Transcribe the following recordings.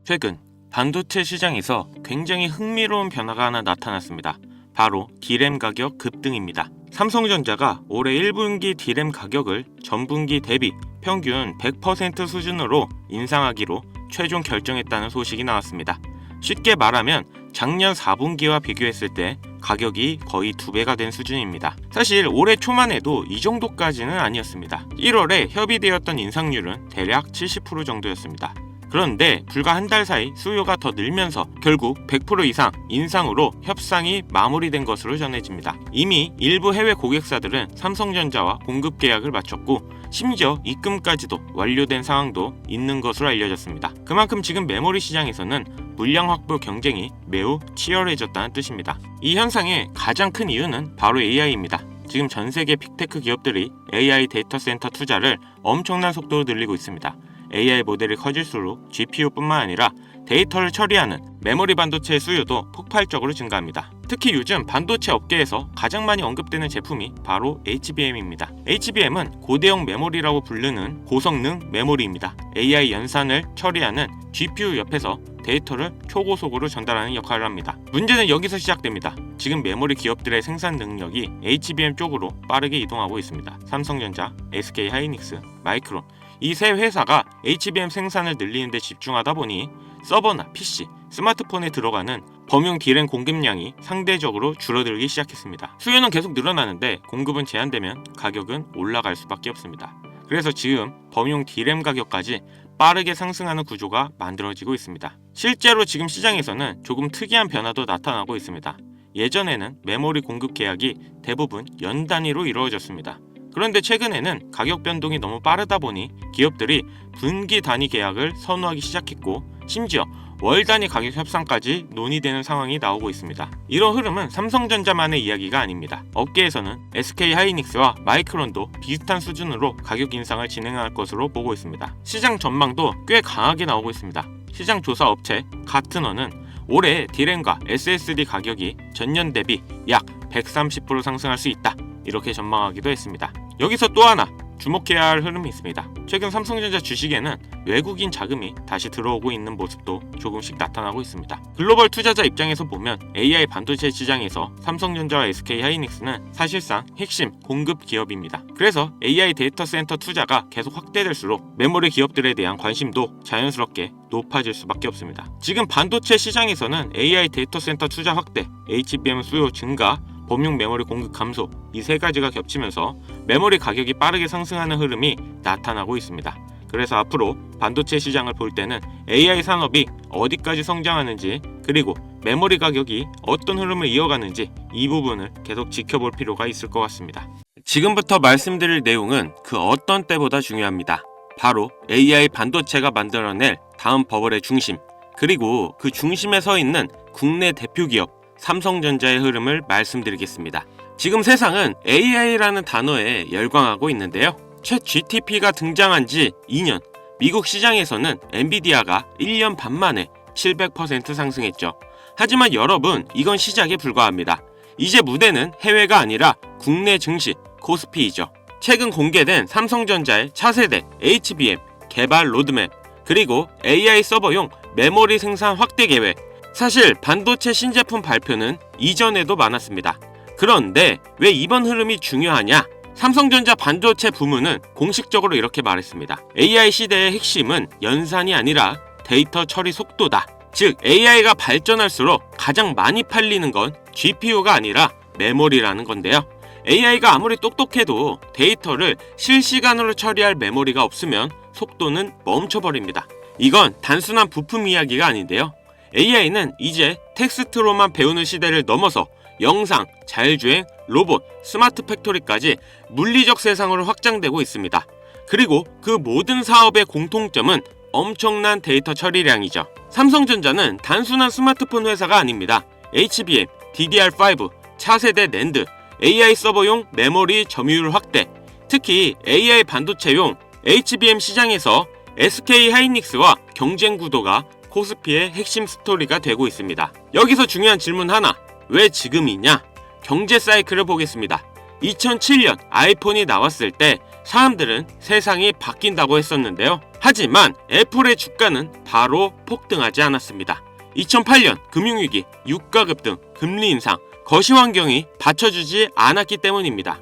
최근 반도체 시장에서 굉장히 흥미로운 변화가 하나 나타났습니다. 바로 D램 가격 급등입니다. 삼성전자가 올해 1분기 D램 가격을 전분기 대비 평균 100% 수준으로 인상하기로 최종 결정했다는 소식이 나왔습니다. 쉽게 말하면 작년 4분기와 비교했을 때 가격이 거의 2배가 된 수준입니다. 사실 올해 초만 해도 이 정도까지는 아니었습니다. 1월에 협의되었던 인상률은 대략 70% 정도였습니다. 그런데 불과 한 달 사이 수요가 더 늘면서 결국 100% 이상 인상으로 협상이 마무리된 것으로 전해집니다. 이미 일부 해외 고객사들은 삼성전자와 공급 계약을 마쳤고 심지어 입금까지도 완료된 상황도 있는 것으로 알려졌습니다. 그만큼 지금 메모리 시장에서는 물량 확보 경쟁이 매우 치열해졌다는 뜻입니다. 이 현상의 가장 큰 이유는 바로 AI입니다. 지금 전 세계 빅테크 기업들이 AI 데이터 센터 투자를 엄청난 속도로 늘리고 있습니다. AI 모델이 커질수록 GPU뿐만 아니라 데이터를 처리하는 메모리 반도체의 수요도 폭발적으로 증가합니다. 특히 요즘 반도체 업계에서 가장 많이 언급되는 제품이 바로 HBM입니다. HBM은 고대형 메모리라고 부르는 고성능 메모리입니다. AI 연산을 처리하는 GPU 옆에서 데이터를 초고속으로 전달하는 역할을 합니다. 문제는 여기서 시작됩니다. 지금 메모리 기업들의 생산 능력이 HBM 쪽으로 빠르게 이동하고 있습니다. 삼성전자, SK 하이닉스, 마이크론 이 세 회사가 HBM 생산을 늘리는 데 집중하다 보니 서버나 PC, 스마트폰에 들어가는 범용 D램 공급량이 상대적으로 줄어들기 시작했습니다. 수요는 계속 늘어나는데 공급은 제한되면 가격은 올라갈 수밖에 없습니다. 그래서 지금 범용 D램 가격까지 빠르게 상승하는 구조가 만들어지고 있습니다. 실제로 지금 시장에서는 조금 특이한 변화도 나타나고 있습니다. 예전에는 메모리 공급 계약이 대부분 연 단위로 이루어졌습니다. 그런데 최근에는 가격 변동이 너무 빠르다 보니 기업들이 분기 단위 계약을 선호하기 시작했고 심지어 월 단위 가격 협상까지 논의되는 상황이 나오고 있습니다. 이런 흐름은 삼성전자만의 이야기가 아닙니다. 업계에서는 SK 하이닉스와 마이크론도 비슷한 수준으로 가격 인상을 진행할 것으로 보고 있습니다. 시장 전망도 꽤 강하게 나오고 있습니다. 시장 조사 업체 가트너는 올해 D램과 SSD 가격이 전년 대비 약 130% 상승할 수 있다. 이렇게 전망하기도 했습니다. 여기서 또 하나 주목해야 할 흐름이 있습니다. 최근 삼성전자 주식에는 외국인 자금이 다시 들어오고 있는 모습도 조금씩 나타나고 있습니다. 글로벌 투자자 입장에서 보면 AI 반도체 시장에서 삼성전자와 SK 하이닉스는 사실상 핵심 공급 기업입니다. 그래서 AI 데이터 센터 투자가 계속 확대될수록 메모리 기업들에 대한 관심도 자연스럽게 높아질 수밖에 없습니다. 지금 반도체 시장에서는 AI 데이터 센터 투자 확대, HBM 수요 증가, 범용 메모리 공급 감소 이 세 가지가 겹치면서 메모리 가격이 빠르게 상승하는 흐름이 나타나고 있습니다. 그래서 앞으로 반도체 시장을 볼 때는 AI 산업이 어디까지 성장하는지 그리고 메모리 가격이 어떤 흐름을 이어가는지 이 부분을 계속 지켜볼 필요가 있을 것 같습니다. 지금부터 말씀드릴 내용은 그 어떤 때보다 중요합니다. 바로 AI 반도체가 만들어낼 다음 버블의 중심 그리고 그 중심에 서 있는 국내 대표 기업 삼성전자의 흐름을 말씀드리겠습니다. 지금 세상은 AI라는 단어에 열광하고 있는데요. 챗 GTP가 등장한 지 2년, 미국 시장에서는 엔비디아가 1년 반 만에 700% 상승했죠. 하지만 여러분, 이건 시작에 불과합니다. 이제 무대는 해외가 아니라 국내 증시, 코스피이죠. 최근 공개된 삼성전자의 차세대 HBM 개발 로드맵, 그리고 AI 서버용 메모리 생산 확대 계획, 사실 반도체 신제품 발표는 이전에도 많았습니다. 그런데 왜 이번 흐름이 중요하냐? 삼성전자 반도체 부문은 공식적으로 이렇게 말했습니다. AI 시대의 핵심은 연산이 아니라 데이터 처리 속도다. 즉 AI가 발전할수록 가장 많이 팔리는 건 GPU가 아니라 메모리라는 건데요. AI가 아무리 똑똑해도 데이터를 실시간으로 처리할 메모리가 없으면 속도는 멈춰버립니다. 이건 단순한 부품 이야기가 아닌데요. AI는 이제 텍스트로만 배우는 시대를 넘어서 영상, 자율주행, 로봇, 스마트 팩토리까지 물리적 세상으로 확장되고 있습니다. 그리고 그 모든 사업의 공통점은 엄청난 데이터 처리량이죠. 삼성전자는 단순한 스마트폰 회사가 아닙니다. HBM, DDR5, 차세대 낸드, AI 서버용 메모리 점유율 확대, 특히 AI 반도체용 HBM 시장에서 SK 하이닉스와 경쟁 구도가 코스피의 핵심 스토리가 되고 있습니다. 여기서 중요한 질문 하나, 왜 지금이냐? 경제 사이클을 보겠습니다. 2007년 아이폰이 나왔을 때 사람들은 세상이 바뀐다고 했었는데요. 하지만 애플의 주가는 바로 폭등하지 않았습니다. 2008년 금융위기, 유가 급등, 금리 인상, 거시 환경이 받쳐주지 않았기 때문입니다.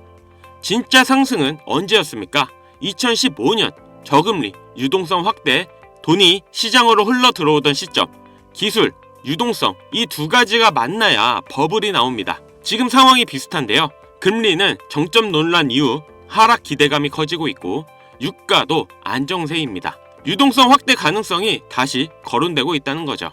진짜 상승은 언제였습니까? 2015년 저금리, 유동성 확대, 돈이 시장으로 흘러 들어오던 시점, 기술, 유동성 이 두 가지가 만나야 버블이 나옵니다. 지금 상황이 비슷한데요. 금리는 정점 논란 이후 하락 기대감이 커지고 있고 유가도 안정세입니다. 유동성 확대 가능성이 다시 거론되고 있다는 거죠.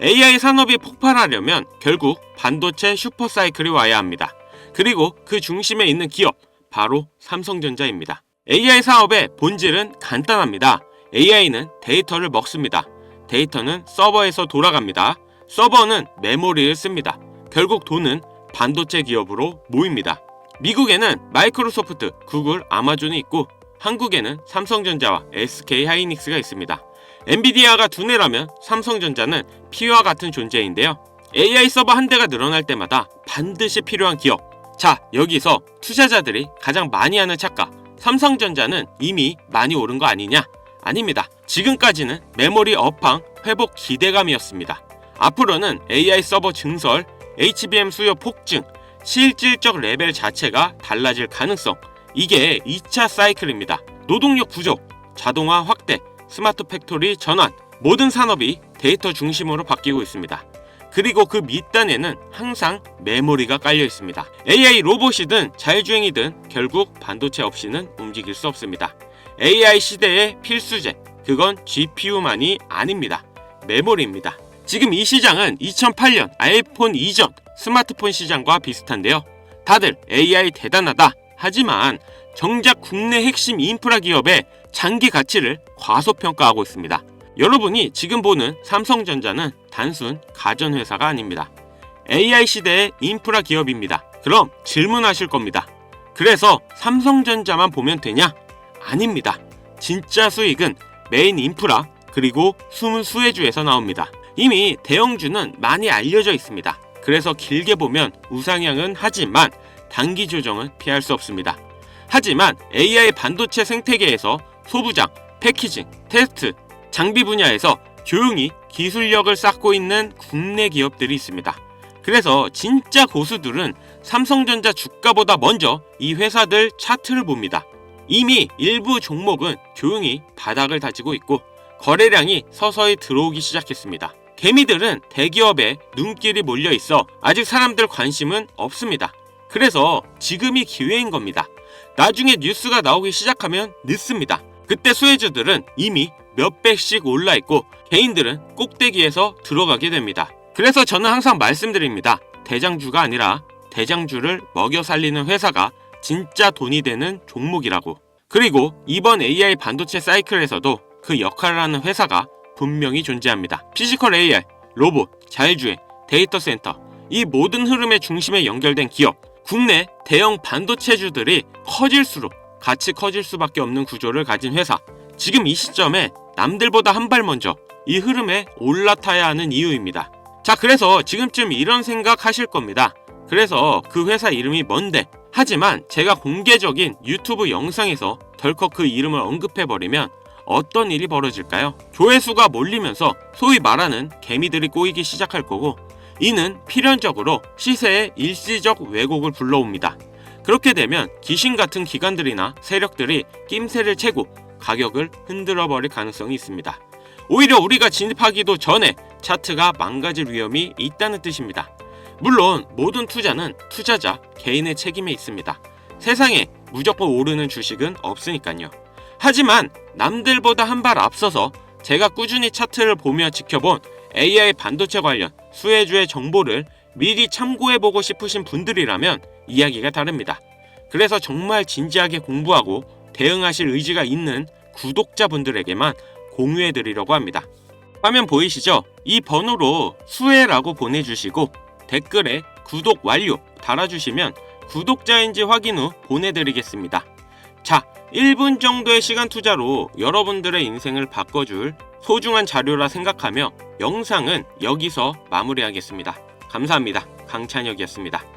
AI 산업이 폭발하려면 결국 반도체 슈퍼사이클이 와야 합니다. 그리고 그 중심에 있는 기업, 바로 삼성전자입니다. AI 사업의 본질은 간단합니다. AI는 데이터를 먹습니다. 데이터는 서버에서 돌아갑니다. 서버는 메모리를 씁니다. 결국 돈은 반도체 기업으로 모입니다. 미국에는 마이크로소프트, 구글, 아마존이 있고 한국에는 삼성전자와 SK하이닉스가 있습니다. 엔비디아가 두뇌라면 삼성전자는 피와 같은 존재인데요. AI 서버 한 대가 늘어날 때마다 반드시 필요한 기업. 자, 여기서 투자자들이 가장 많이 하는 착각. 삼성전자는 이미 많이 오른 거 아니냐? 아닙니다. 지금까지는 메모리 업황 회복 기대감이었습니다. 앞으로는 AI 서버 증설, HBM 수요 폭증, 실질적 레벨 자체가 달라질 가능성. 이게 2차 사이클입니다. 노동력 부족, 자동화 확대, 스마트 팩토리 전환, 모든 산업이 데이터 중심으로 바뀌고 있습니다. 그리고 그 밑단에는 항상 메모리가 깔려 있습니다. AI 로봇이든 자율주행이든 결국 반도체 없이는 움직일 수 없습니다. AI 시대의 필수제, 그건 GPU만이 아닙니다. 메모리입니다. 지금 이 시장은 2008년 아이폰 이전 스마트폰 시장과 비슷한데요. 다들 AI 대단하다 하지만 정작 국내 핵심 인프라 기업의 장기 가치를 과소평가하고 있습니다. 여러분이 지금 보는 삼성전자는 단순 가전회사가 아닙니다. AI 시대의 인프라 기업입니다. 그럼 질문하실 겁니다. 그래서 삼성전자만 보면 되냐? 아닙니다. 진짜 수익은 메인 인프라 그리고 숨은 수혜주에서 나옵니다. 이미 대형주는 많이 알려져 있습니다. 그래서 길게 보면 우상향은 하지만 단기 조정은 피할 수 없습니다. 하지만 AI 반도체 생태계에서 소부장, 패키징, 테스트, 장비 분야에서 조용히 기술력을 쌓고 있는 국내 기업들이 있습니다. 그래서 진짜 고수들은 삼성전자 주가보다 먼저 이 회사들 차트를 봅니다. 이미 일부 종목은 조용히 바닥을 다지고 있고 거래량이 서서히 들어오기 시작했습니다. 개미들은 대기업에 눈길이 몰려 있어 아직 사람들 관심은 없습니다. 그래서 지금이 기회인 겁니다. 나중에 뉴스가 나오기 시작하면 늦습니다. 그때 수혜주들은 이미 몇 배씩 올라 있고 개인들은 꼭대기에서 들어가게 됩니다. 그래서 저는 항상 말씀드립니다. 대장주가 아니라 대장주를 먹여 살리는 회사가 진짜 돈이 되는 종목이라고. 그리고 이번 AI 반도체 사이클에서도 그 역할을 하는 회사가 분명히 존재합니다. 피지컬 AI, 로봇, 자율주행, 데이터 센터 이 모든 흐름의 중심에 연결된 기업, 국내 대형 반도체주들이 커질수록 같이 커질 수밖에 없는 구조를 가진 회사. 지금 이 시점에 남들보다 한 발 먼저 이 흐름에 올라타야 하는 이유입니다. 자, 그래서 지금쯤 이런 생각 하실 겁니다. 그래서 그 회사 이름이 뭔데? 하지만 제가 공개적인 유튜브 영상에서 덜컥 그 이름을 언급해버리면 어떤 일이 벌어질까요? 조회수가 몰리면서 소위 말하는 개미들이 꼬이기 시작할 거고 이는 필연적으로 시세의 일시적 왜곡을 불러옵니다. 그렇게 되면 귀신 같은 기관들이나 세력들이 낌새를 채고 가격을 흔들어 버릴 가능성이 있습니다. 오히려 우리가 진입하기도 전에 차트가 망가질 위험이 있다는 뜻입니다. 물론 모든 투자는 투자자 개인의 책임에 있습니다. 세상에 무조건 오르는 주식은 없으니까요. 하지만 남들보다 한 발 앞서서 제가 꾸준히 차트를 보며 지켜본 AI 반도체 관련 수혜주의 정보를 미리 참고해보고 싶으신 분들이라면 이야기가 다릅니다. 그래서 정말 진지하게 공부하고 대응하실 의지가 있는 구독자분들에게만 공유해드리려고 합니다. 화면 보이시죠? 이 번호로 수혜라고 보내주시고 댓글에 구독 완료 달아주시면 구독자인지 확인 후 보내드리겠습니다. 자, 1분 정도의 시간 투자로 여러분들의 인생을 바꿔줄 소중한 자료라 생각하며 영상은 여기서 마무리하겠습니다. 감사합니다. 강찬혁이었습니다.